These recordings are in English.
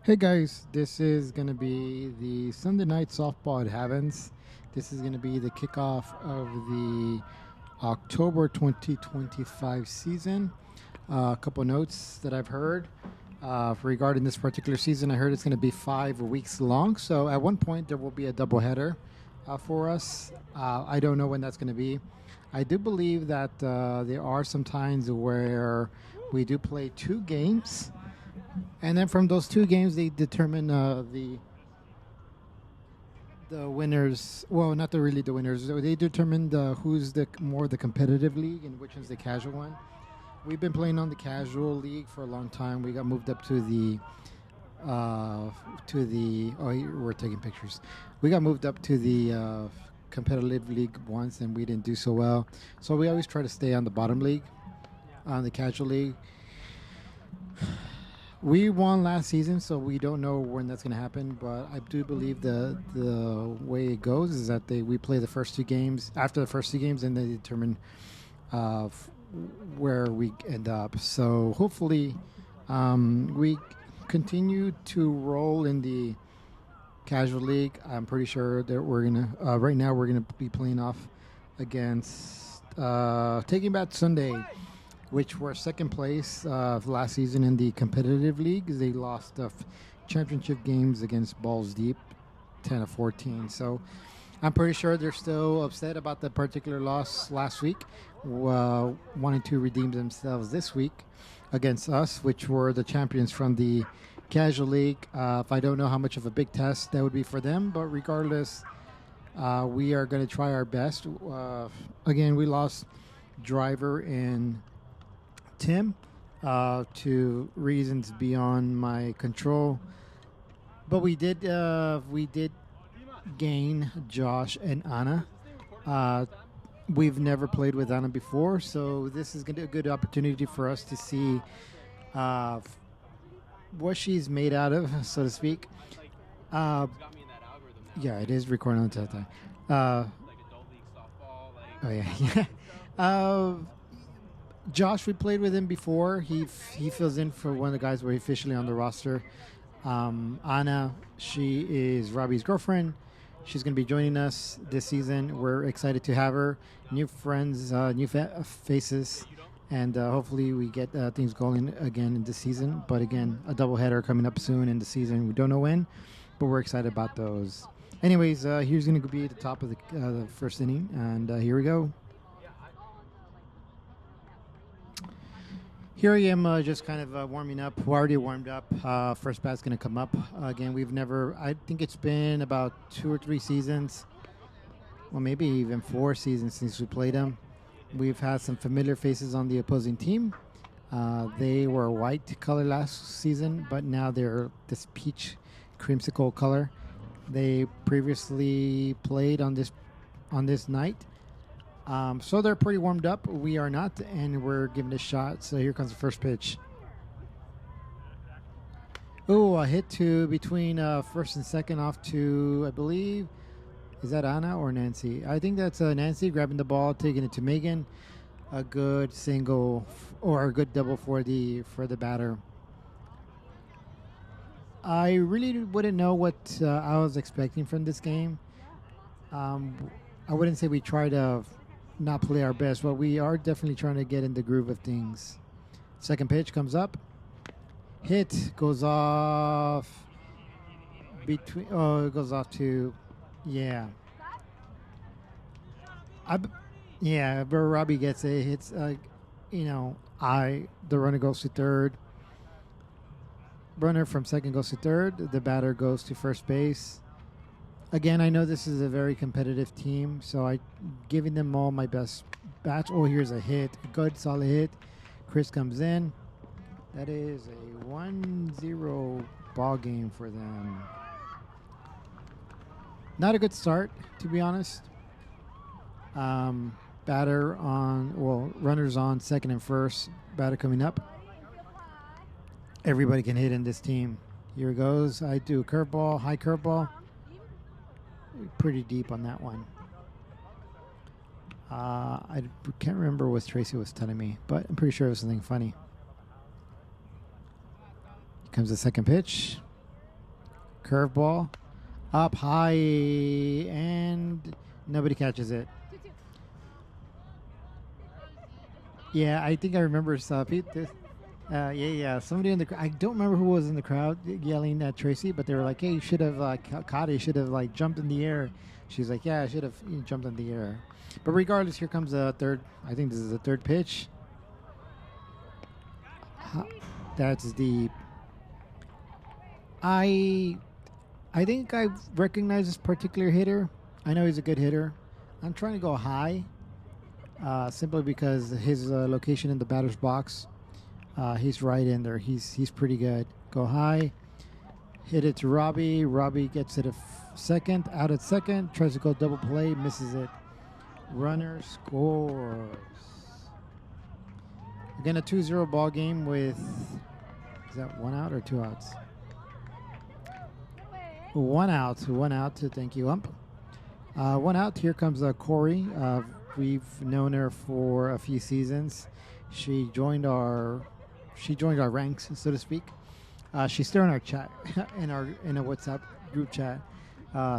Hey guys, this is going to be the Sunday night softball at Havens. This is going to be the kickoff of the October 2025 season. A couple notes that I've heard regarding this particular season. I heard it's going to be 5 weeks long, so at one point there will be a doubleheader for us. I don't know when that's going to be. I do believe that there are some times where we do play two games, and then from those two games, they determine the winners. Well, not really the winners. They determine who's the more the competitive league and which is the casual one. We've been playing on the casual league for a long time. We got moved up to the we're taking pictures. We got moved up to the competitive league once, and we didn't do so well. So we always try to stay on the bottom league, on the casual league. We won last season, so we don't know when that's going to happen. But I do believe the way it goes is that we play the first two games. After the first two games, and they determine where we end up. So hopefully, we continue to roll in the casual league. I'm pretty sure that we're gonna. Right now, we're gonna be playing off against Taking Back Sunday, which were second place last season in the competitive league. They lost the championship games against Balls Deep, 10-14. So I'm pretty sure they're still upset about the particular loss last week, wanting to redeem themselves this week against us, which were the champions from the casual league. If I don't know how much of a big test that would be for them, but regardless, we are going to try our best. Again, we lost Driver and Tim to reasons beyond my control, but we did gain Josh and Anna. We've never played with Anna before, so this is going to be a good opportunity for us to see what she's made out of, so to speak. Yeah, it is recording on the time. Oh yeah, yeah. Josh, we played with him before. He fills in for one of the guys we're officially on the roster. Anna, she is Robbie's girlfriend. She's going to be joining us this season. We're excited to have her. New friends, new faces, and hopefully we get things going again in this season. But again, a doubleheader coming up soon in the season. We don't know when, but we're excited about those. Anyways, here's going to be at the top of the first inning, and here we go. Here I am, just kind of warming up. We're already warmed up. First bat's going to come up. Again, I think it's been about 2 or 3 seasons, well, maybe even 4 seasons since we played them. We've had some familiar faces on the opposing team. They were white color last season, but now they're this peach creamsicle color. They previously played on this night. So they're pretty warmed up. We are not, and we're giving it a shot. So here comes the first pitch. Oh, a hit to between first and second off to, I believe, is that Anna or Nancy? I think that's Nancy grabbing the ball, taking it to Megan. A good single or a good double for the batter. I really wouldn't know what I was expecting from this game. I wouldn't say we try to not play our best, but we are definitely trying to get in the groove of things. Second pitch comes up. Hit goes off between. Oh, it goes off to, yeah. But Robbie gets it. Hits. The runner goes to third. Runner from second goes to third. The batter goes to first base. Again, I know this is a very competitive team, so I'm giving them all my best bats. Oh, here's a hit. A good, solid hit. Chris comes in. That is a 1-0 ball game for them. Not a good start, to be honest. Runners on second and first. Batter coming up. Everybody can hit in this team. Here it goes. I do a curveball, high curveball. Pretty deep on that one. I can't remember what Tracy was telling me, but I'm pretty sure it was something funny. Here comes the second pitch. Curveball. Up high, and nobody catches it. Yeah, I think I remember Pete. Yeah. Somebody in the I don't remember who was in the crowd yelling at Tracy, but they were like, "Hey, you should have caught it. You should have jumped in the air." She's like, "Yeah, I should have jumped in the air." But regardless, here comes a third. I think this is the third pitch. That's deep. I think I recognize this particular hitter. I know he's a good hitter. I'm trying to go high, simply because his location in the batter's box. He's right in there. He's pretty good. Go high. Hit it to Robbie. Robbie gets it second. Out at second. Tries to go double play. Misses it. Runner scores. Again, a 2-0 ball game with... Is that 1 out or 2 outs? 1 out. 1 out. Thank you, ump. 1 out. Here comes Corey. We've known her for a few seasons. She joined our ranks, so to speak. She's still in our chat, in a WhatsApp group chat,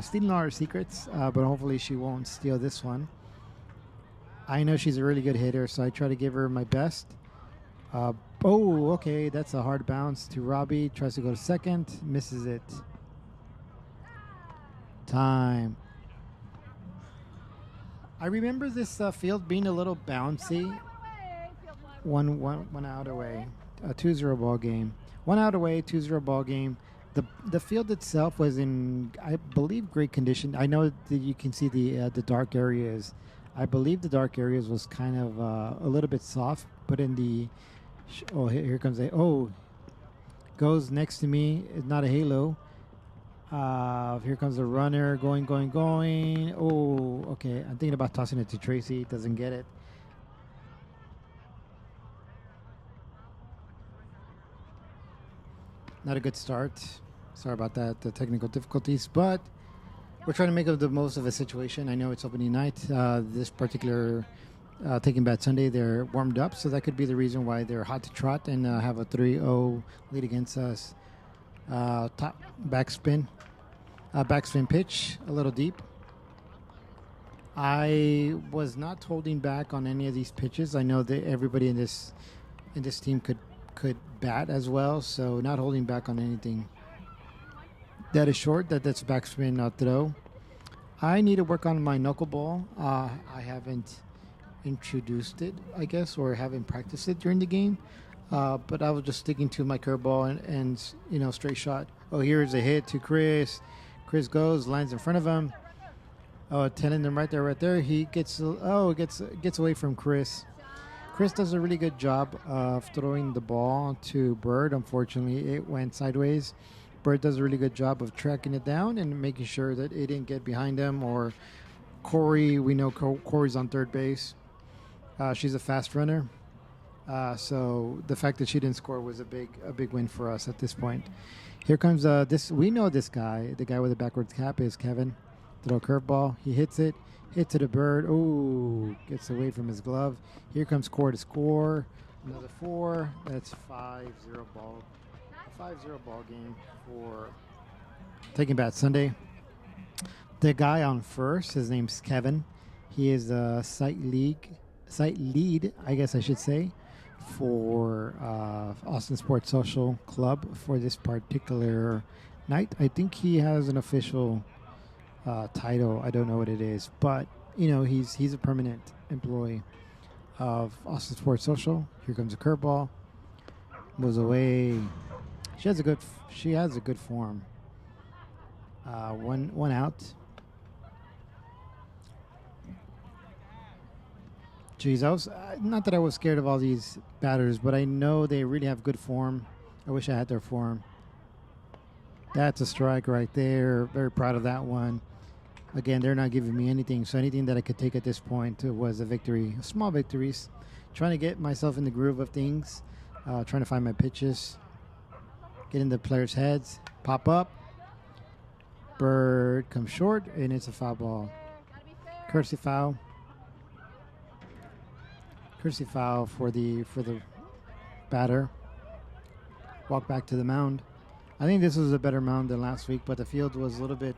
stealing all our secrets. But hopefully she won't steal this one. I know she's a really good hitter, so I try to give her my best. Okay, that's a hard bounce to Robbie. Tries to go to second, misses it. Time. I remember this field being a little bouncy. One out away. A 2-0 ball game. 1 out away, 2-0 ball game. The field itself was in, I believe, great condition. I know that you can see the dark areas. I believe the dark areas was kind of a little bit soft, but in the... here comes goes next to me. It's not a halo. Here comes the runner going. Oh, okay. I'm thinking about tossing it to Tracy. Doesn't get it. Not a good start. Sorry about that, the technical difficulties, but we're trying to make the most of a situation. I know it's opening night. This particular Taking Bat Sunday, they're warmed up, so that could be the reason why they're hot to trot and have a 3-0 lead against us. Top backspin pitch, a little deep. I was not holding back on any of these pitches. I know that everybody in this team could bat as well, so not holding back on anything. That is short. That's backspin throw. I need to work on my knuckleball. I haven't introduced it, I guess, or haven't practiced it during the game. But I was just sticking to my curveball and straight shot. Oh, here's a hit to Chris. Chris goes, lands in front of him. Oh, telling them right there. He gets away from Chris. Chris does a really good job of throwing the ball to Bird. Unfortunately, it went sideways. Bird does a really good job of tracking it down and making sure that it didn't get behind him. Or Corey, we know Corey's on third base. She's a fast runner. So the fact that she didn't score was a big win for us at this point. Here comes this. We know this guy. The guy with the backwards cap is Kevin. Throw curveball. He hits it. Hit to the Bird. Ooh, gets away from his glove. Here comes Corey to score. Another 4. That's 5-0 ball. A 5-0 ball game for Taking Bat Sunday. The guy on first, his name's Kevin. He is a site lead, I guess I should say, for Austin Sports Social Club for this particular night. I think he has an official title. I don't know what it is, but he's a permanent employee of Austin Sports Social. Here comes a curveball. Moves away. She has a good form. One out. Geez, not that I was scared of all these batters, but I know they really have good form. I wish I had their form. That's a strike right there. Very proud of that one. Again, they're not giving me anything, so anything that I could take at this point was a victory. Small victories. Trying to get myself in the groove of things. Trying to find my pitches. Get in the players' heads. Pop up. Bird comes short, and it's a foul ball. Courtesy foul. Courtesy foul for the batter. Walk back to the mound. I think this was a better mound than last week, but the field was a little bit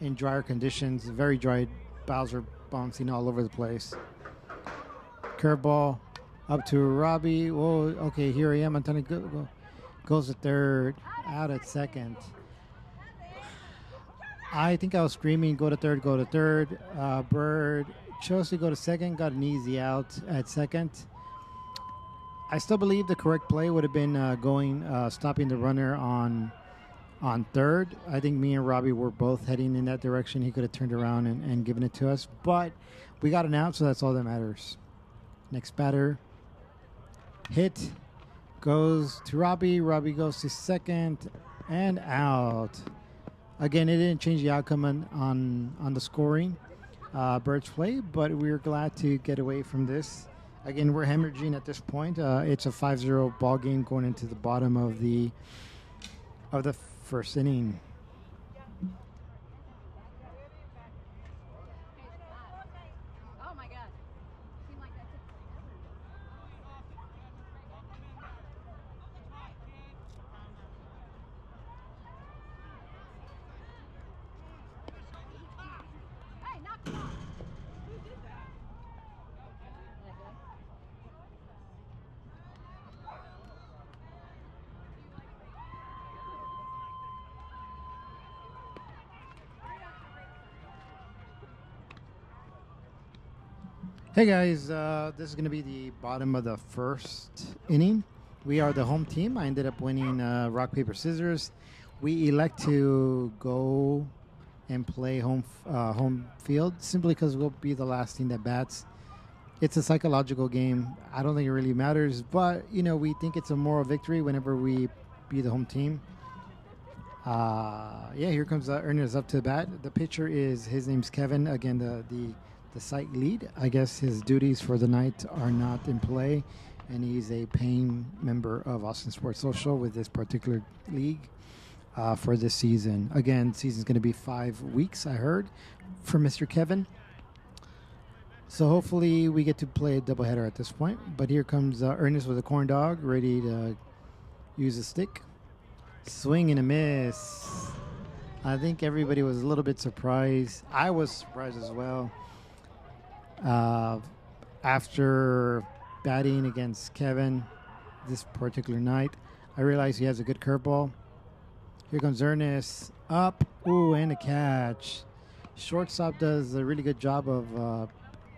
in drier conditions. Very dry. Bowser bouncing all over the place. Curveball up to Robbie. Whoa, okay, here I am. Antonio goes to third, out at second. I think I was screaming, go to third, go to third. Bird chose to go to second, got an easy out at second. I still believe the correct play would have been stopping the runner on third. I think me and Robbie were both heading in that direction. He could have turned around and given it to us, but we got an out, so that's all that matters. Next batter, hit, goes to Robbie. Robbie goes to second and out. Again, it didn't change the outcome on the scoring Bird's play, but we're glad to get away from this. Again, we're hemorrhaging at this point. It's a 5-0 ball game going into the bottom of the first inning. Hey guys, this is going to be the bottom of the first inning. We are the home team. I ended up winning rock, paper, scissors. We elect to go and play home field simply because we'll be the last team that bats. It's a psychological game. I don't think it really matters, but we think it's a moral victory whenever we be the home team. Here comes Ernest up to the bat. The pitcher his name's Kevin. Again, the site lead. I guess his duties for the night are not in play, and he's a paying member of Austin Sports Social with this particular league for this season. Again, season's going to be 5 weeks, I heard, for Mr. Kevin. So hopefully we get to play a doubleheader at this point. But here comes Ernest with a corn dog, ready to use a stick. Swing and a miss. I think everybody was a little bit surprised. I was surprised as well. After batting against Kevin this particular night, I realized he has a good curveball. Here comes Ernest. Up. Ooh, and a catch. Shortstop does a really good job of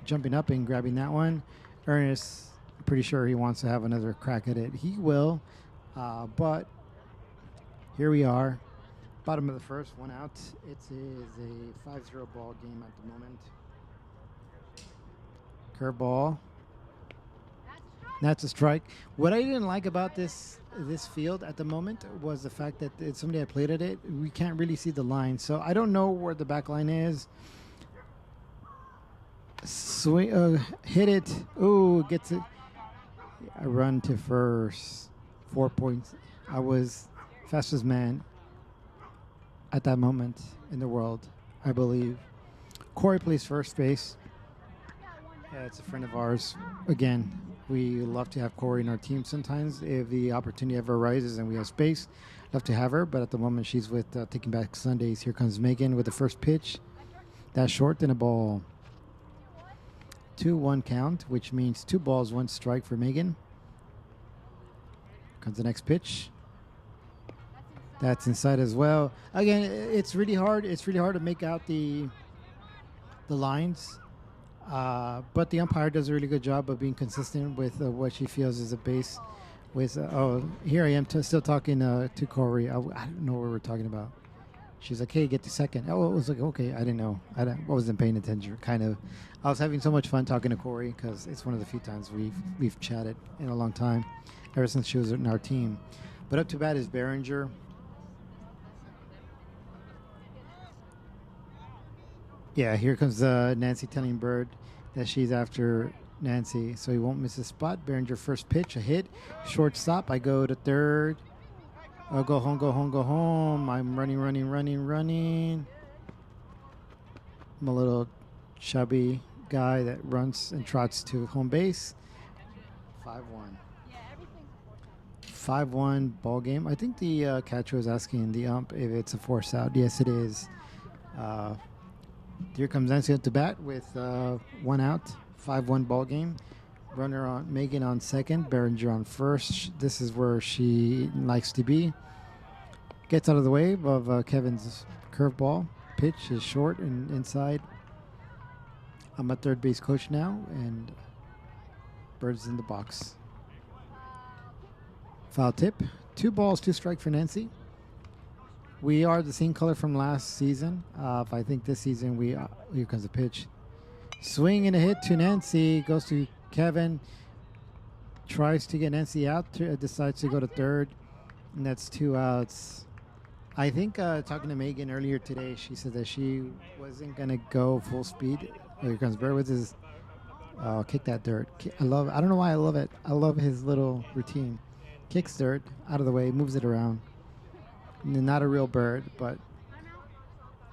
jumping up and grabbing that one. Ernest, I'm pretty sure he wants to have another crack at it. He will. But here we are. Bottom of the first, one out. It is a 5-0 ball game at the moment. Curveball. That's a strike. What I didn't like about this field at the moment was the fact that it's somebody that played at it. We can't really see the line, so I don't know where the back line is. Swing, hit it. Ooh, gets it. A run to first. 4 points. I was fastest man at that moment in the world, I believe. Corey plays first base. Yeah, it's a friend of ours. Again, we love to have Corey in our team sometimes. If the opportunity ever arises and we have space, love to have her. But at the moment, she's with Taking Back Sundays. Here comes Megan with the first pitch. That's short and a ball. 2-1 count, which means 2 balls, 1 strike for Megan. Comes the next pitch. That's inside as well. Again, it's really hard. It's really hard to make out the lines. But the umpire does a really good job of being consistent with what she feels is a base. With here I am still talking to Corey. I don't know what we're talking about. She's like, "Hey, get to second." Oh, it was like, okay, I didn't know. I wasn't paying attention. Kind of. I was having so much fun talking to Corey because it's one of the few times we've chatted in a long time, ever since she was in our team. But up to bat is Behringer. Yeah, here comes Nancy telling Bird that she's after Nancy, so he won't miss a spot. Behringer first pitch, a hit. Shortstop, I go to third. I'll go home, go home, go home. I'm running. I'm a little chubby guy that runs and trots to home base. 5-1. 5-1 ball game. I think the catcher was asking the ump if it's a force out. Yes, it is. Here comes Nancy up to bat with 1 out. 5-1 ball game. Runner on Megan on second. Behringer on first. This is where she likes to be. Gets out of the way of Kevin's curveball. Pitch is short and inside. I'm a third base coach now, and Bird's in the box. Foul tip. 2 balls, 2 strikes for Nancy. We are the same color from last season. I think this season here comes the pitch. Swing and a hit to Nancy. Goes to Kevin. Tries to get Nancy out. Decides to go to third. And that's 2 outs. I think talking to Megan earlier today, she said that she wasn't going to go full speed. Here comes Bird with his kick that dirt. I don't know why I love it. I love his little routine. Kicks dirt out of the way, moves it around. Not a real bird, but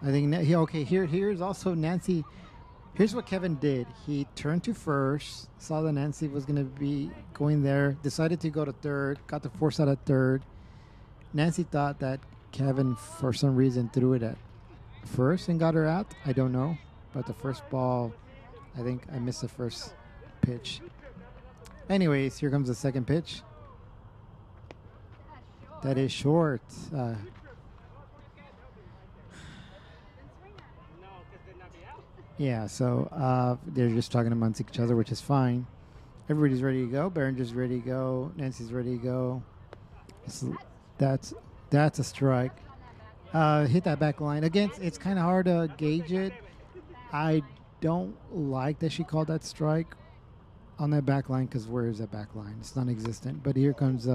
I think here's also Nancy. Here's what Kevin did. He turned to first, saw that Nancy was going to be going there, decided to go to third, got the force out at third. Nancy thought that Kevin, for some reason, threw it at first and got her out. I don't know. But the first ball, I think I missed the first pitch. Anyways, here comes the second pitch. That is short. Yeah, so they're just talking amongst each other, which is fine. Everybody's ready to go. Behringer's ready to go. Nancy's ready to go. That's a strike. Hit that back line. Again, it's kind of hard to gauge it. I don't like that she called that strike on that back line, because where is that back line? It's non-existent. But here comes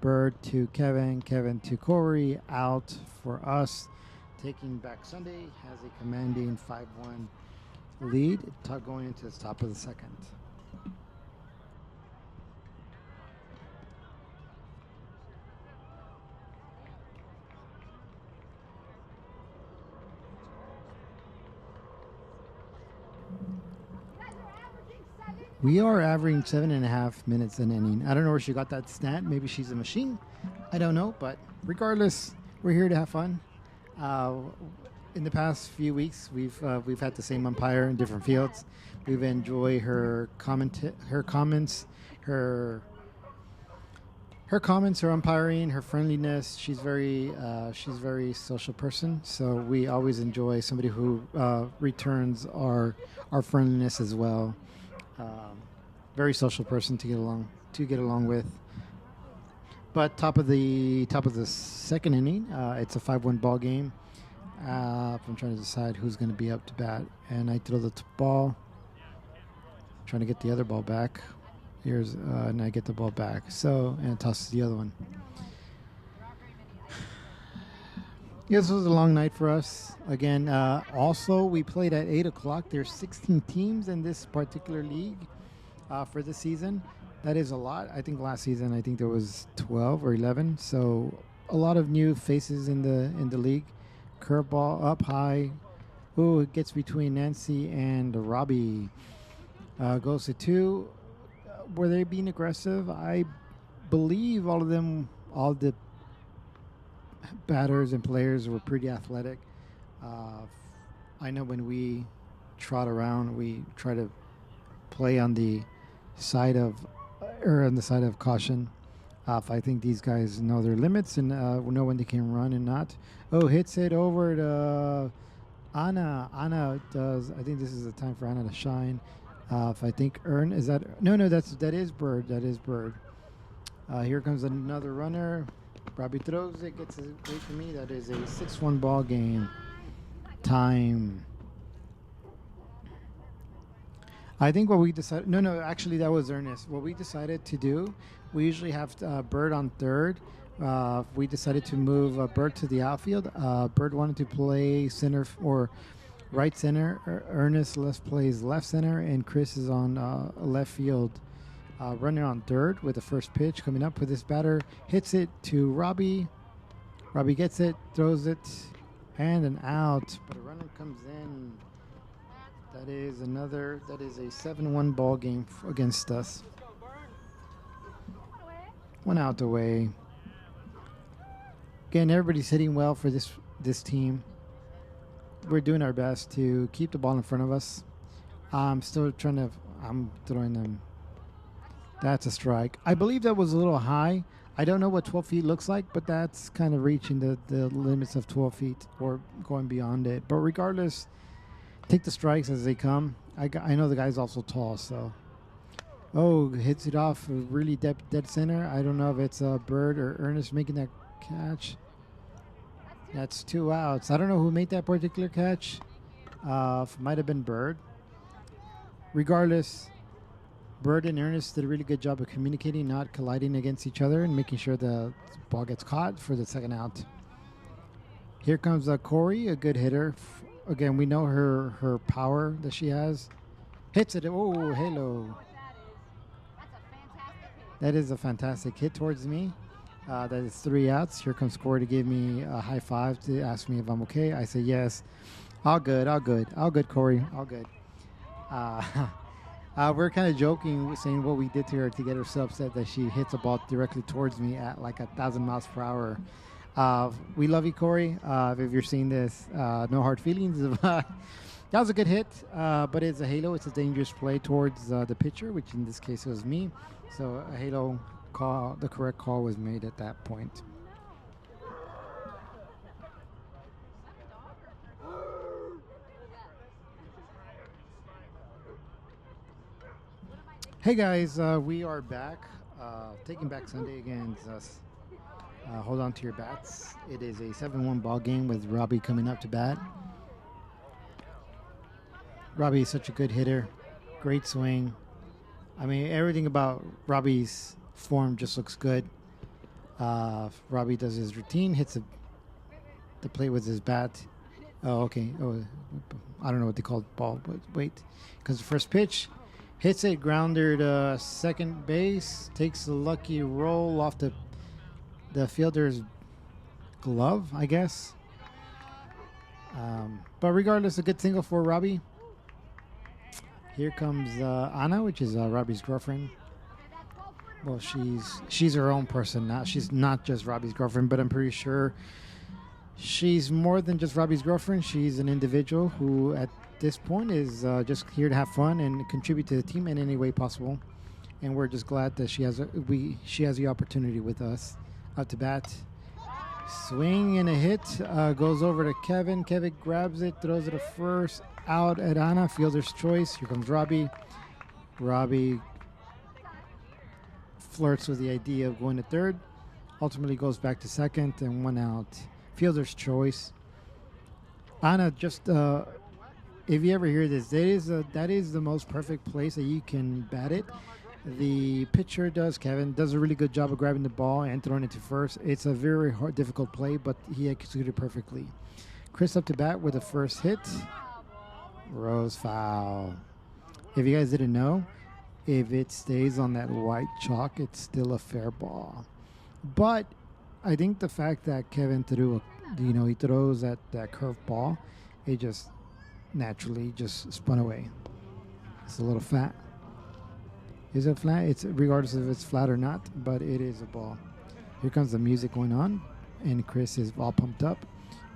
Bird to Kevin to Corey, out for us. Taking back Sunday has a commanding 5-1 lead, going into the top of the second. We are averaging 7.5 minutes an inning. I don't know where she got that stat. Maybe she's a machine. I don't know. But regardless, we're here to have fun. In the past few weeks, we've had the same umpire in different fields. We've enjoyed her comments, her umpiring, her friendliness. She's very social person. So we always enjoy somebody who returns our friendliness as well. Very social person to get along with. But top of the second inning, it's a 5-1 ball game. I'm trying to decide who's going to be up to bat, and I throw the ball, trying to get the other ball back. And I get the ball back. And it tosses the other one. This was a long night for us. Again, also we played at 8 o'clock. There's 16 teams in this particular league for this season. That is a lot. I think last season, there was 12 or 11. So a lot of new faces in the league. Curveball up high. Ooh, it gets between Nancy and Robbie. Goes to 2. Were they being aggressive? I believe all the batters and players were pretty athletic. I know when we trot around, we try to play on the side of caution. I think these guys know their limits and know when they can run and not. Oh, hits it over to Anna. Anna does. I think this is the time for Anna to shine. I think Ern is that. No, that is Bird. That is Bird. Here comes another runner. Robbie throws it, gets it away from me. That is a 6-1 ball game. Time. I think what we decided... No, actually that was Ernest. What we decided to do, we usually have Bird on third. We decided to move Bird to the outfield. Bird wanted to play center or right center. Ernest plays left center, and Chris is on left field. Running on third with the first pitch coming up with this batter. Hits it to Robbie. Robbie gets it, throws it, and an out. But a runner comes in. That is a 7-1 ball game against us. One out the way. Again, everybody's hitting well for this team. We're doing our best to keep the ball in front of us. I'm still trying to. I'm throwing them. That's a strike. I believe that was a little high. I don't know what 12 feet looks like, but that's kind of reaching the limits of 12 feet or going beyond it. But regardless, take the strikes as they come. I know the guy's also tall, so. Oh, hits it off really dead center. I don't know if it's Bird or Ernest making that catch. That's 2 outs. I don't know who made that particular catch. Might have been Bird. Regardless, Bird and Ernest did a really good job of communicating, not colliding against each other, and making sure the ball gets caught for the second out. Here comes Corey, a good hitter. Again, we know her power that she has. Hits it. Oh, halo. That is a fantastic hit towards me. That is 3 outs. Here comes Corey to give me a high five to ask me if I'm okay. I say yes. All good, Corey. All good. We're kind of joking, saying what we did to her to get her so upset that she hits a ball directly towards me at like 1,000 miles per hour. We love you, Corey. If you're seeing this, no hard feelings. That was a good hit, but it's a halo. It's a dangerous play towards the pitcher, which in this case was me. So a halo call, the correct call was made at that point. Hey guys, we are back. Taking back Sunday against us. Hold on to your bats. It is a 7-1 ball game with Robbie coming up to bat. Robbie is such a good hitter. Great swing. I mean, everything about Robbie's form just looks good. Robbie does his routine, hits the plate with his bat. Oh, okay. Oh, I don't know what they call the ball, but wait. Because the first pitch, hits it, grounder to second base, takes a lucky roll off the fielder's glove, I guess. But regardless, a good single for Robbie. Here comes Anna, which is Robbie's girlfriend. Well, she's her own person now. She's not just Robbie's girlfriend, but I'm pretty sure she's more than just Robbie's girlfriend. She's an individual who, at this point, is just here to have fun and contribute to the team in any way possible. And we're just glad that she has the opportunity with us. Up to bat, swing and a hit, goes over to Kevin. Kevin grabs it, throws it a first, out at Anna, fielder's choice. Here comes Robbie. Robbie flirts with the idea of going to third, ultimately goes back to second, and 1 out. Fielder's choice. Anna, just if you ever hear this, that is the most perfect place that you can bat it. The pitcher Kevin does a really good job of grabbing the ball and throwing it to first. It's a very hard, difficult play, but he executed perfectly. Chris up to bat with the first hit. Rose foul. If you guys didn't know, if it stays on that white chalk, it's still a fair ball. But I think the fact that Kevin he throws that curve ball, it just naturally just spun away. It's a little flat. Is it flat? It's regardless if it's flat or not, but it is a ball. Here comes the music going on, and Chris is all pumped up.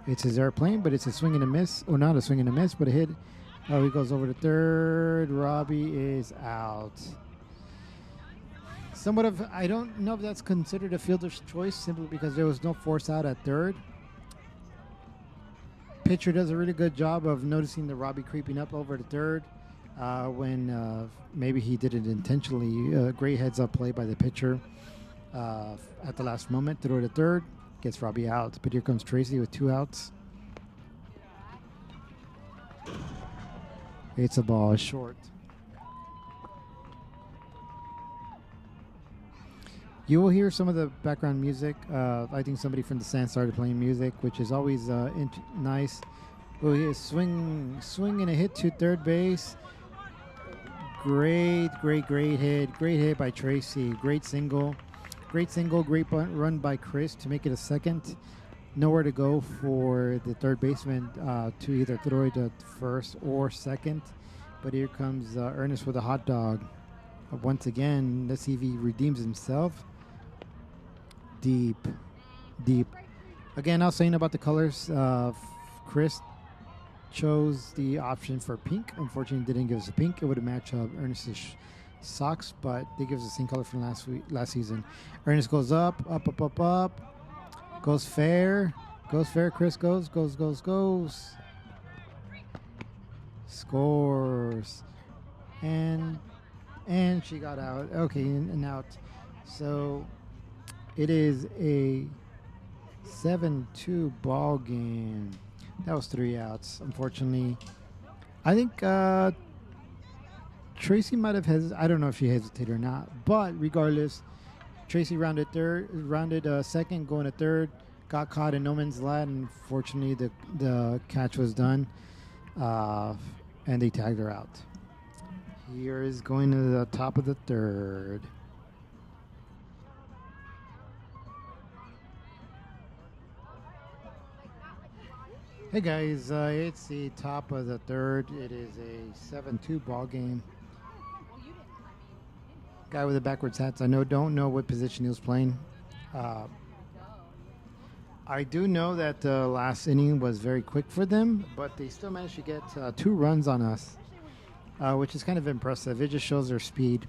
It's his airplane, but it's a swing and a miss. Or not a swing and a miss, but a hit. Oh, he goes over to third. Robbie is out. I don't know if that's considered a fielder's choice simply because there was no force out at third. Pitcher does a really good job of noticing the Robbie creeping up over to third when maybe he did it intentionally. Great heads-up play by the pitcher at the last moment. Throw to third. Gets Robbie out. But here comes Tracy with 2 outs. It's a ball short. You will hear some of the background music. I think somebody from the stand started playing music, which is always nice. Well, he swing and a hit to third base. Great hit. Great hit by Tracy. Great single. Great run by Chris to make it a second. Nowhere to go for the third baseman to either throw it to first or second. But here comes Ernest with a hot dog. Once again, let's see if he redeems himself. deep, deep. Again, I was saying about the colors. Chris chose the option for pink. Unfortunately, didn't give us a pink. It would have matched Ernest's socks, but they give us the same color from last season. Ernest goes up, up, up, up, up. Goes fair. Goes fair. Chris goes. Scores. And she got out. Okay, and out. So it is a 7-2 ball game. That was 3 outs. Unfortunately, I think Tracy might have I don't know if she hesitated or not, but regardless, Tracy rounded second, going to third, got caught in no man's land, and fortunately the catch was done, and they tagged her out. Here is going to the top of the third. Hey guys, it's the top of the third. It is a 7-2 ball game. Guy with the backwards hats. Don't know what position he was playing. I do know that the last inning was very quick for them, but they still managed to get 2 runs on us, which is kind of impressive. It just shows their speed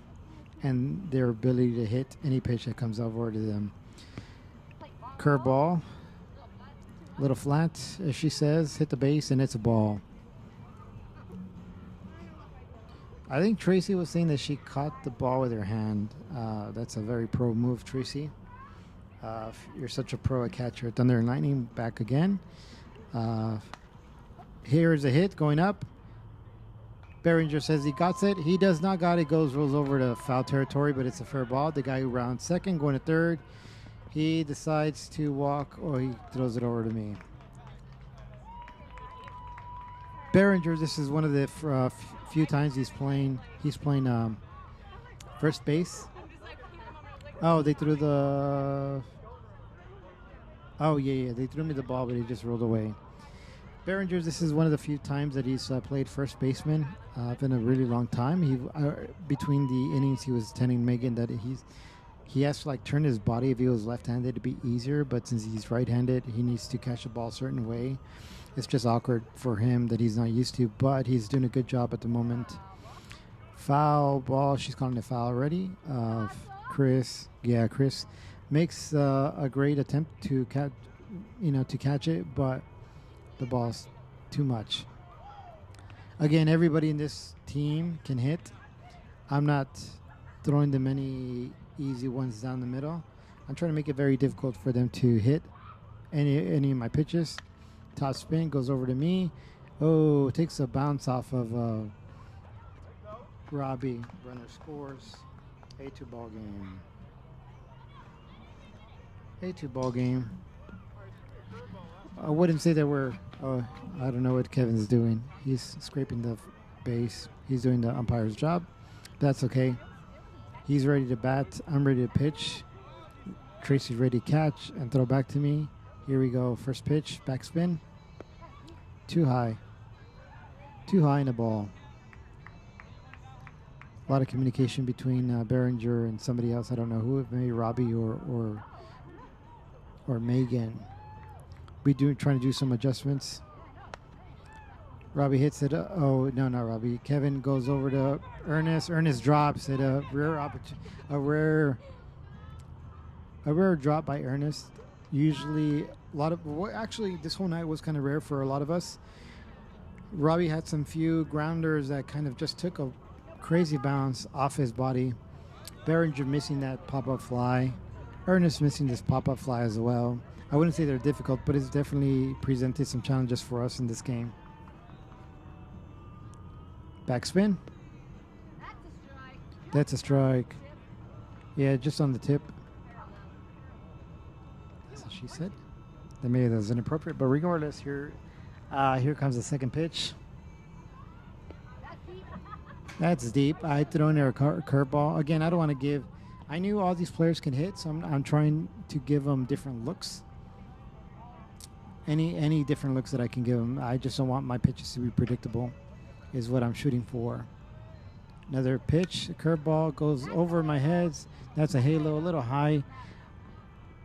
and their ability to hit any pitch that comes over to them. Curveball. Little flat, as she says, hit the base, and it's a ball. I think Tracy was saying that she caught the ball with her hand. That's a very pro move, Tracy. You're such a pro at catcher. Thunder and Lightning back again. Here's a hit going up. Behringer says he got it. He does not got it. Rolls over to foul territory, but it's a fair ball. The guy who rounds second, going to third. He decides to walk, or he throws it over to me. Behringer, this is one of the few times he's playing first base. Oh, they threw the... Oh, yeah, they threw me the ball, but he just rolled away. Behringer, this is one of the few times that he's played first baseman. Been a really long time. Between the innings, he was telling Megan that he has to turn his body. If he was left-handed, it'd be easier, but since he's right-handed, he needs to catch the ball a certain way. It's just awkward for him that he's not used to, but he's doing a good job at the moment. Foul ball. She's calling it foul already. Chris makes a great attempt to catch it, but the ball's too much. Again, everybody in this team can hit. I'm not throwing them any easy ones down the middle. I'm trying to make it very difficult for them to hit any of my pitches. Top spin goes over to me. Oh, takes a bounce off of Robbie. Runner scores. 8-2 ball game. 8-2 ball game. I wouldn't say that we're... I don't know what Kevin's doing. He's scraping the base. He's doing the umpire's job. That's okay. He's ready to bat. I'm ready to pitch. Tracy's ready to catch and throw back to me. Here we go. First pitch. Backspin. Too high. Too high in the ball. A lot of communication between Behringer and somebody else. I don't know who. Maybe Robbie or Megan. Trying to do some adjustments. Robbie hits it. Oh, no, not Robbie. Kevin goes over to Ernest. Ernest drops at a rare drop by Ernest. Usually, actually, this whole night was kind of rare for a lot of us. Robbie had some few grounders that kind of just took a crazy bounce off his body. Behringer missing that pop-up fly. Ernest missing this pop-up fly as well. I wouldn't say they're difficult, but it's definitely presented some challenges for us in this game. Backspin. That's a strike. Yeah, just on the tip. That's what she said. That maybe that was inappropriate, but regardless, here comes the second pitch. That's deep. I throw in there a curveball. Again, I don't want to give... I knew all these players can hit, so I'm trying to give them different looks. Any different looks that I can give them. I just don't want my pitches to be predictable, is what I'm shooting for. Another pitch, a curveball goes over my heads. That's a halo, a little high.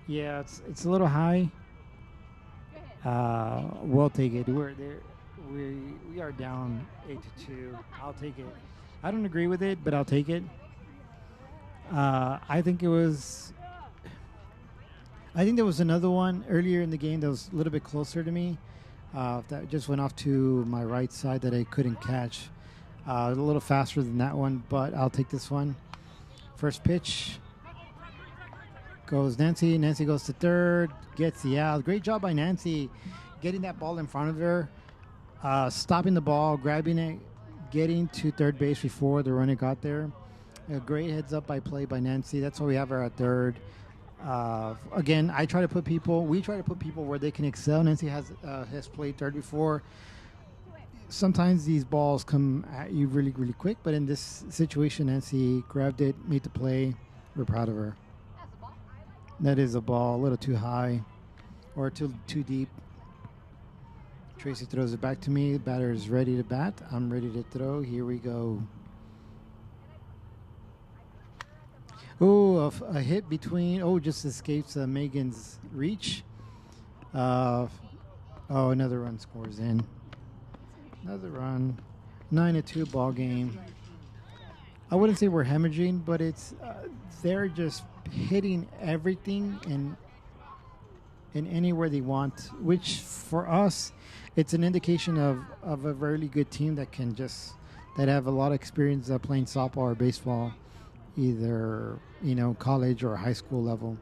Yeah, it's a little high. We'll take it. We're there. We are down 8-2. I'll take it. I don't agree with it, but I'll take it. I think it was. I think there was another one earlier in the game that was a little bit closer to me. That just went off to my right side that I couldn't catch. A little faster than that one, but I'll take this one. First pitch goes Nancy. Nancy goes to third, gets the out. Great job by Nancy getting that ball in front of her, stopping the ball, grabbing it, getting to third base before the runner got there. A great heads up play by Nancy. That's why we have her at third. Again, we try to put people where they can excel. Nancy has played third before. Sometimes these balls come at you really, really quick, but in this situation, Nancy grabbed it, made the play. We're proud of her. That is a ball, a little too high or too deep. Tracy throws it back to me. The batter is ready to bat. I'm ready to throw. Here we go. Oh, a hit between. Oh, just escapes Megan's reach. Another run scores in. Another run. 9-2 ball game. I wouldn't say we're hemorrhaging, but it's they're just hitting everything and anywhere they want, which for us, it's an indication of a really good team that have a lot of experience playing softball or baseball, either college or high school level.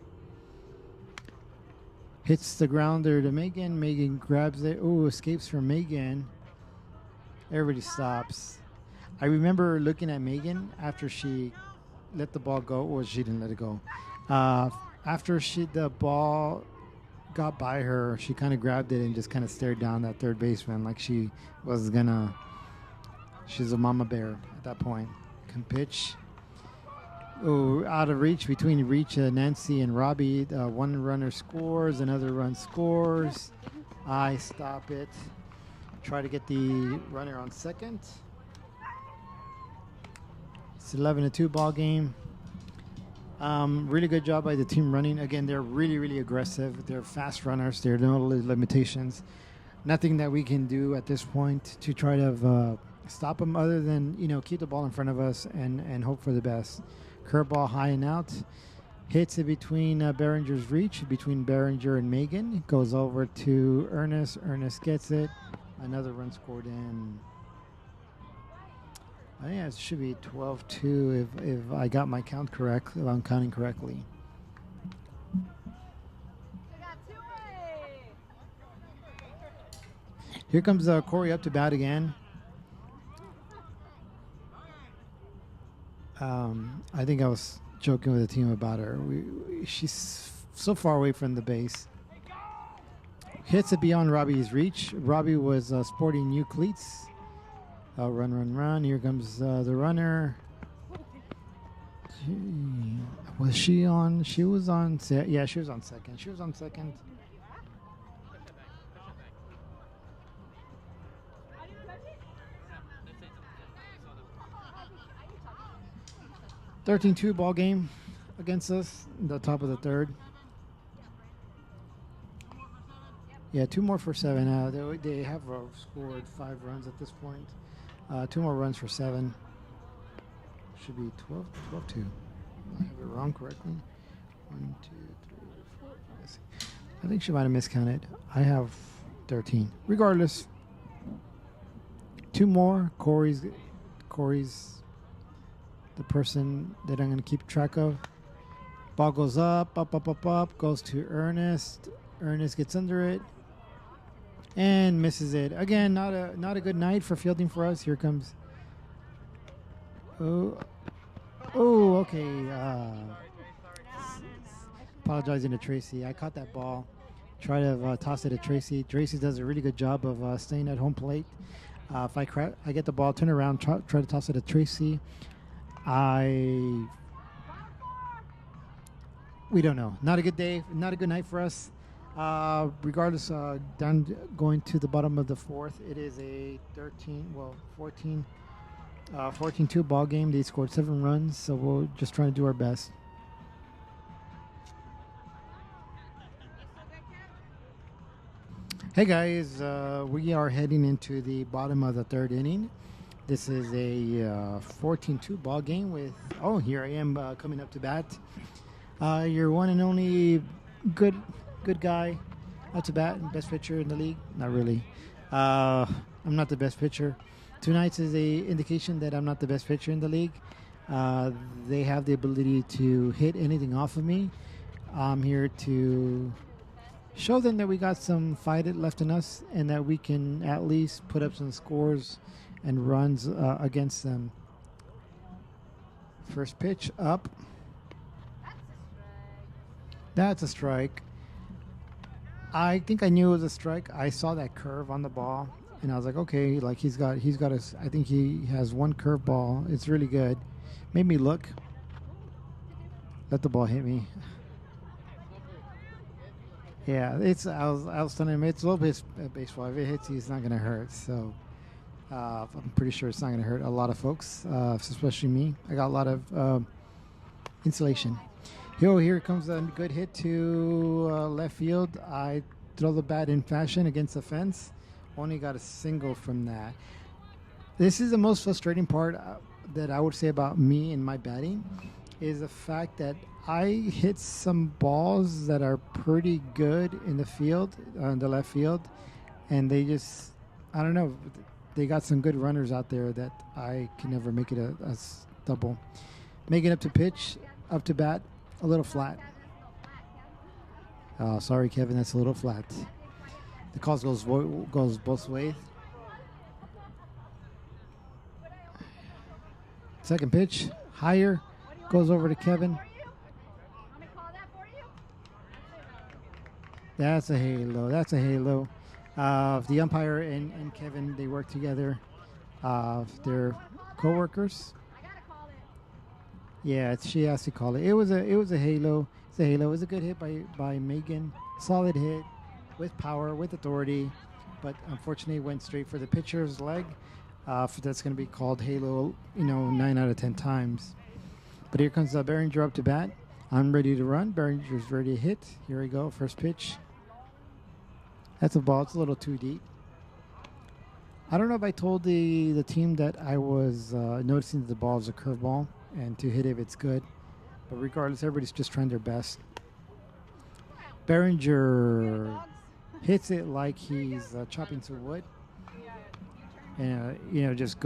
Hits the grounder to Megan. Megan grabs it. Oh, escapes from Megan. Everybody stops. I remember looking at Megan after she let the ball go. Well, she didn't let it go. After the ball got by her, she kind of grabbed it and just kind of stared down that third baseman like she was gonna. She's a mama bear at that point. Can pitch. Oh, out of reach, between reach, Nancy and Robbie. One runner scores, another run scores. I stop it. Try to get the runner on second. It's 11-2 ball game. Really good job by the team running. Again, they're really, really aggressive. They're fast runners. There are no limitations. Nothing that we can do at this point to try to stop them other than, keep the ball in front of us and hope for the best. Curveball high and out. Hits it between Behringer's reach, between Behringer and Megan. Goes over to Ernest. Ernest gets it. Another run scored in. I think it should be 12-2 if I got my count correct, if I'm counting correctly. Here comes Corey up to bat again. I think I was joking with the team about her. She's so far away from the base. Hits it beyond Robbie's reach. Robbie was sporting new cleats. Run. Here comes the runner. Was she on? She was on. Yeah, she was on second. 13-2 ball game against us, the top of the third. Yeah, 2 more for 7. They have scored 5 runs at this point. 2 more runs for 7. Should be 12-2. I have it wrong correctly. 1, 2, 3, 4, 5, 6. I think she might have miscounted. I have 13. Regardless, 2 more. Corey's the person that I'm going to keep track of. Ball goes up, goes to Ernest. Ernest gets under it and misses it. Again, not a good night for fielding for us. Here comes. Oh, okay. Apologizing to Tracy. I caught that ball. Try to toss it to Tracy. Tracy does a really good job of staying at home plate. If I get the ball, turn around, try to toss it to Tracy. We don't know. Not a good day. Not a good night for us. Regardless, down going to the bottom of the 4th. It is a 14-2 ball game. They scored 7 runs, so we'll just try to do our best. Hey guys, we are heading into the bottom of the third inning. This is a 14-2 ball game with. Oh, here I am coming up to bat. Your one and only good good guy up to bat, best pitcher in the league. Not really. I'm not the best pitcher. Tonight's is a indication that I'm not the best pitcher in the league. Uh, they have the ability to hit anything off of me. I'm here to show them that we got some fight it left in us and that we can at least put up some scores and runs against them. First pitch up. That's a strike. I think I knew it was a strike. I saw that curve on the ball, and I was like, okay, like he's got a. I think he has one curve ball. It's really good. Made me look. Let the ball hit me. Yeah, I was telling him it's a little bit baseball. If it hits you, it's not gonna hurt. So I'm pretty sure it's not gonna hurt a lot of folks, especially me. I got a lot of insulation. Here comes a good hit to left field. I throw the bat in fashion against the fence. Only got a single from that. This is the most frustrating part that I would say about me and my batting is the fact that I hit some balls that are pretty good in the field, in the left field, and they just, I don't know, they got some good runners out there that I can never make it a double. Making up to pitch, up to bat, a little flat. Oh, sorry, Kevin, that's a little flat. The calls goes both ways. Second pitch, higher, goes over to Kevin. That's a halo. That's a halo. The umpire and Kevin, they work together. They're co-workers. Yeah, she has to call it. It was a halo. It's a halo. It was a good hit by Megan. Solid hit with power, with authority, but unfortunately went straight for the pitcher's leg. That's going to be called halo, 9 out of 10 times. But here comes Behringer up to bat. I'm ready to run. Behringer's ready to hit. Here we go. First pitch. That's a ball. It's a little too deep. I don't know if I told the team that I was noticing that the ball is a curveball and to hit if it's good. But regardless, everybody's just trying their best. Behringer hits it like he's chopping some wood. And, just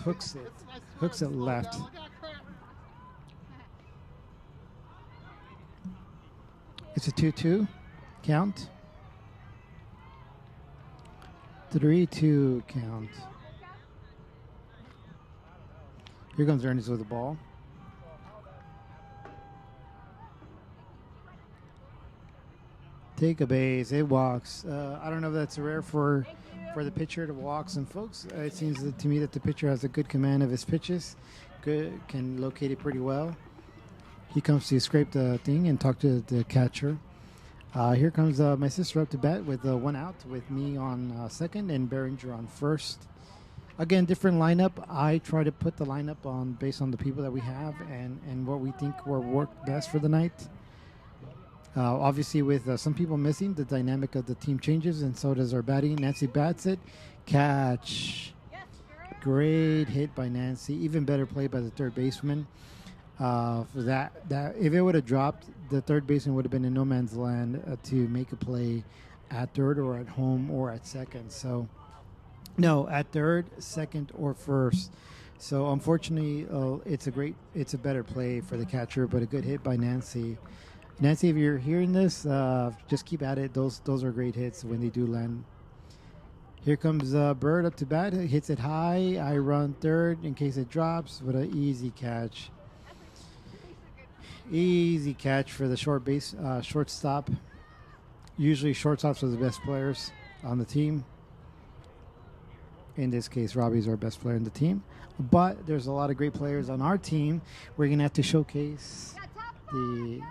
hooks it left. It's a 2-2 count. 3-2 count. Here comes Ernest with the ball. Take a base. It walks. I don't know if that's rare for the pitcher to walk some folks. It seems to me that the pitcher has a good command of his pitches. Can locate it pretty well. He comes to scrape the thing and talk to the catcher. Here comes my sister up to bat with one out, with me on second and Behringer on first. Again, different lineup. I try to put the lineup on based on the people that we have and what we think will work best for the night. Obviously, with some people missing, the dynamic of the team changes, and so does our batting. Nancy bats it. Catch. Great hit by Nancy. Even better play by the third baseman. For that if it would have dropped, the third baseman would have been in no man's land to make a play at third or at home or at second. So, no, at third, second, or first. So, unfortunately, it's a better play for the catcher, but a good hit by Nancy. Nancy, if you're hearing this, just keep at it. Those are great hits when they do land. Here comes Bird up to bat. Hits it high. I run third in case it drops, but an easy catch. Easy catch for the shortstop. Usually shortstops are the best players on the team. In this case, Robbie's our best player in the team. But there's a lot of great players on our team. We're going to have to showcase the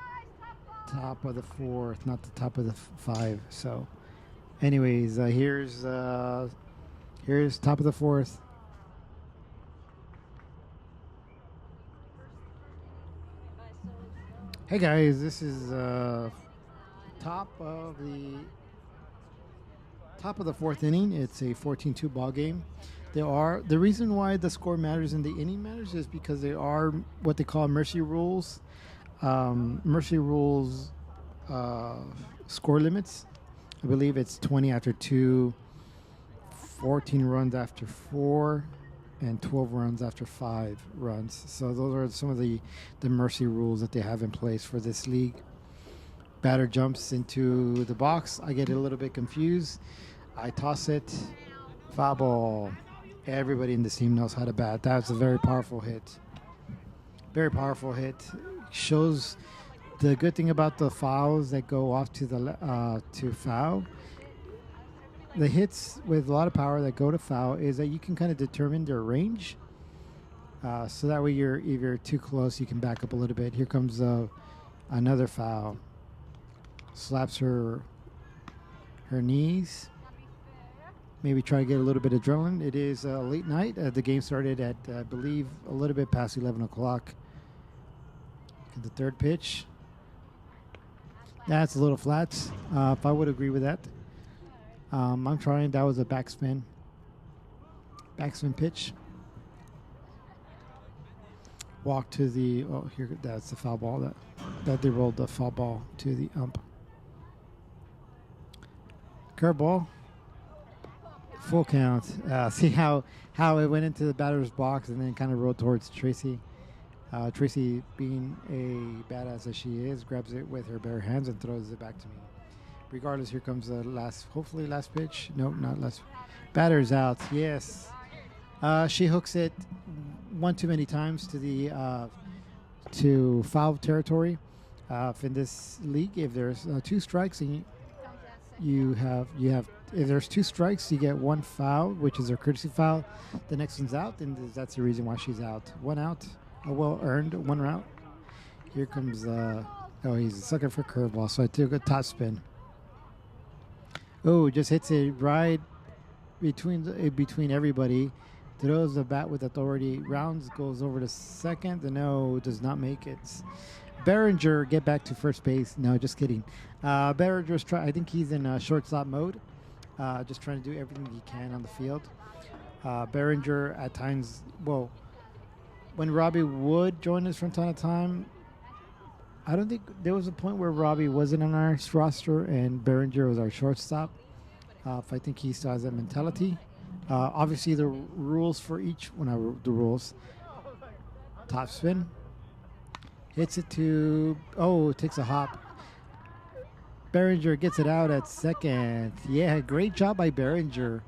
top of the fourth, not the top of the five. So, anyways, here's top of the fourth. Hey guys, this is top of the Top of the fourth inning. It's a 14-2 ball game. The reason why the score matters and the inning matters is because they are what they call mercy rules. Mercy rules score limits. I believe it's 20 after 2, 14 runs after 4, and 12 runs after 5 runs. So those are some of the mercy rules that they have in place for this league. Batter jumps into the box. I get a little bit confused. I toss it. Foul ball. Everybody in this team knows how to bat. That's a very powerful hit. Very powerful hit. Shows the good thing about the fouls that go off to the to foul. The hits with a lot of power that go to foul is that you can kind of determine their range. So that way, if you're too close, you can back up a little bit. Here comes another foul. Slaps her knees. Maybe try to get a little bit of adrenaline. It is late night. The game started at, I believe, a little bit past 11 o'clock. The third pitch. That's a little flat. If I would agree with that. I'm trying. That was a backspin. Backspin pitch. Walk to the. Oh, here. That's the foul ball. That they rolled the foul ball to the ump. Curveball. Full count. See how it went into the batter's box and then kind of rolled towards Tracy. Tracy, being a badass as she is, grabs it with her bare hands and throws it back to me. Regardless, here comes the hopefully last pitch. Nope, not last. Batter's out. Yes. She hooks it one too many times to foul territory. In this league, if there's 2 strikes and you have if there's 2 strikes, you get 1 foul, which is a courtesy foul. The next one's out, and that's the reason why she's out. 1 out, a well-earned 1 out. Here comes, he's sucking for curveball, so I took a top spin. Oh, just hits it right between everybody. Throws the bat with authority. Rounds, goes over to second. No, does not make it. Behringer get back to first base. No, just kidding. Behringer's I think he's in shortstop mode. Just trying to do everything he can on the field. Behringer at times, when Robbie would join us from time to time, I don't think there was a point where Robbie wasn't on our roster and Behringer was our shortstop. I think he still has that mentality. Obviously, the rules for each the rules. Top spin. Hits it it takes a hop. Behringer gets it out at second. Yeah, great job by Behringer.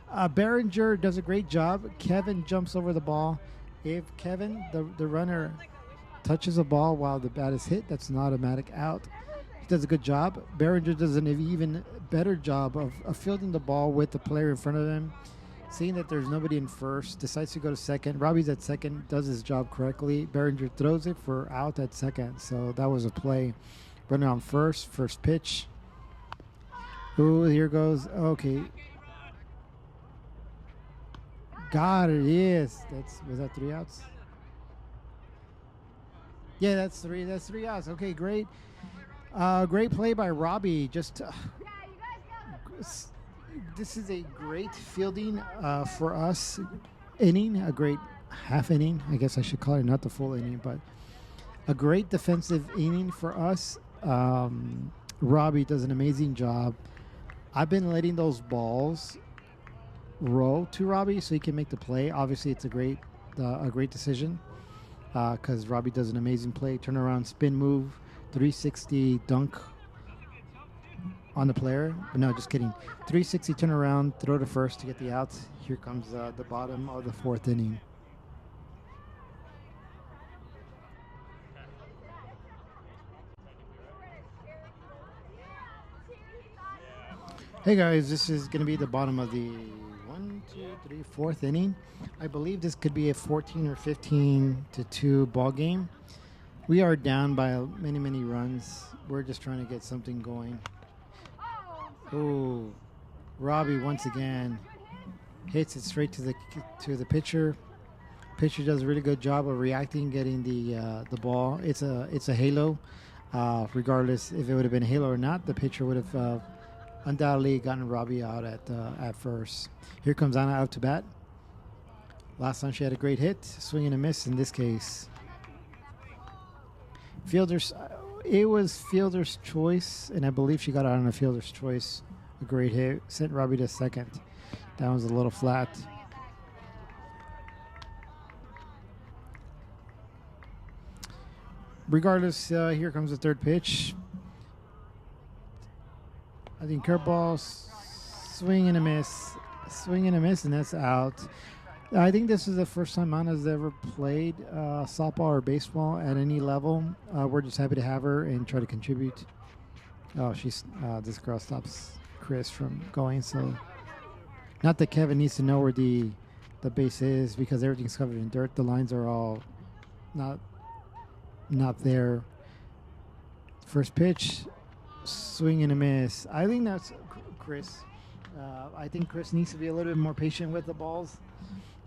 Behringer does a great job. Kevin jumps over the ball. If Kevin, the runner, touches the ball while the bat is hit, that's an automatic out. He does a good job. Behringer does an even better job of fielding the ball with the player in front of him. Seeing that there's nobody in first, decides to go to second. Robbie's at second, does his job correctly. Behringer throws it for out at second. So that was a play. Runner on first pitch. Ooh, here goes. Okay. Got it. Yes. Was that 3 outs? Yeah, that's 3. That's 3 outs. Okay, great. Great play by Robbie. Just this is a great fielding for us inning, a great half inning. I guess I should call it not the full inning, but a great defensive inning for us. Robbie does an amazing job. I've been letting those balls roll to Robbie so he can make the play. Obviously, it's a great decision because Robbie does an amazing play. Turnaround, spin move, 360 dunk on the player. But no, just kidding. 360 turnaround, throw to first to get the out. Here comes the bottom of the 4th inning. Hey guys, this is going to be the bottom of the 4th inning. I believe this could be a 14 or 15-2 ball game. We are down by many runs. We're just trying to get something going. Oh, Robbie once again hits it straight to the pitcher. Pitcher does a really good job of reacting, getting the ball. It's a halo. Regardless if it would have been a halo or not, the pitcher would have undoubtedly gotten Robbie out at first. Here comes Anna out to bat. Last time she had a great hit, swing and a miss in this case. It was fielder's choice, and I believe she got out on a fielder's choice. A great hit, sent Robbie to second. That was a little flat. Regardless, here comes the third pitch. I think curveball, swing and a miss, and that's out. I think this is the first time Anna's ever played softball or baseball at any level. We're just happy to have her and try to contribute. Oh, this girl stops Chris from going. So, not that Kevin needs to know where the base is because everything's covered in dirt. The lines are all not there. First pitch, swing and a miss. I think that's Chris. I think Chris needs to be a little bit more patient with the balls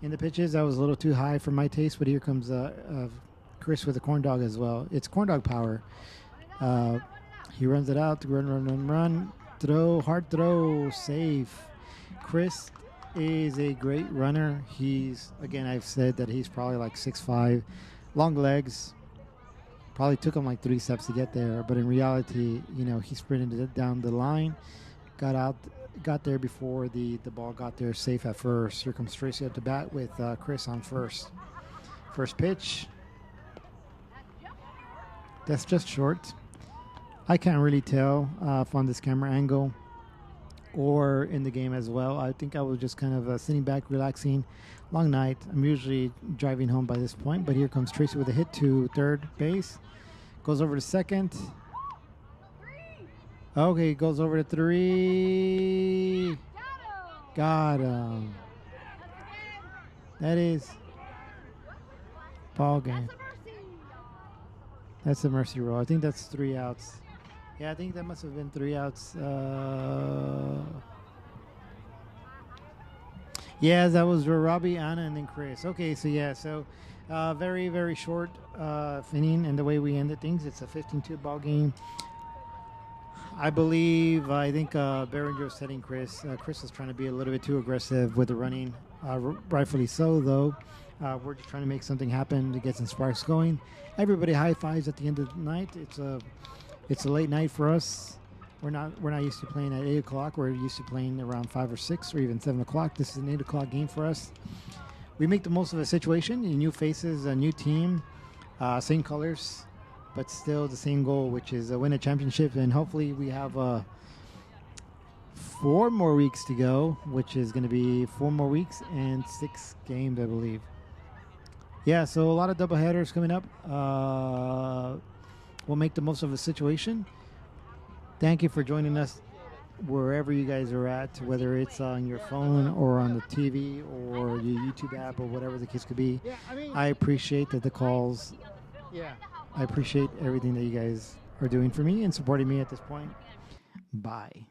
in the pitches. That was a little too high for my taste, but here comes Chris with a corn dog as well. It's corn dog power. He runs it out, run, throw, hard throw, safe. Chris is a great runner. I've said that he's probably like 6'5", long legs. Probably took him like 3 steps to get there, but in reality, he sprinted it down the line, got there before the ball got there safe at first. Here comes Tracy up to bat with Chris on first. First pitch. That's just short. I can't really tell if on this camera angle or in the game as well. I think I was just kind of sitting back, relaxing. Long night. I'm usually driving home by this point, but here comes Tracy with a hit to third base. Goes over to second. Okay, goes over to 3. Got him. That is ball game. That's a mercy roll. I think that's 3 outs. Yeah, I think that must have been 3 outs. Yeah, that was Robbie, Anna, and then Chris. Okay, so very, very short inning, and the way we ended things, it's a 15-2 ball game. I think Behringer was setting Chris. Chris was trying to be a little bit too aggressive with the running. Rightfully so, though. We're just trying to make something happen to get some sparks going. Everybody high fives at the end of the night. It's a late night for us. We're not used to playing at 8 o'clock. We're used to playing around 5 or 6 or even 7 o'clock. This is an 8 o'clock game for us. We make the most of the situation. New faces, a new team, same colors, but still the same goal, which is win a championship. And hopefully we have 4 more weeks to go, which is going to be 4 more weeks and 6 games, I believe. Yeah, so a lot of doubleheaders coming up. We'll make the most of the situation. Thank you for joining us wherever you guys are at, whether it's on your phone or on the TV or your YouTube app or whatever the case could be. I appreciate the calls. Yeah, I appreciate everything that you guys are doing for me and supporting me at this point. Bye.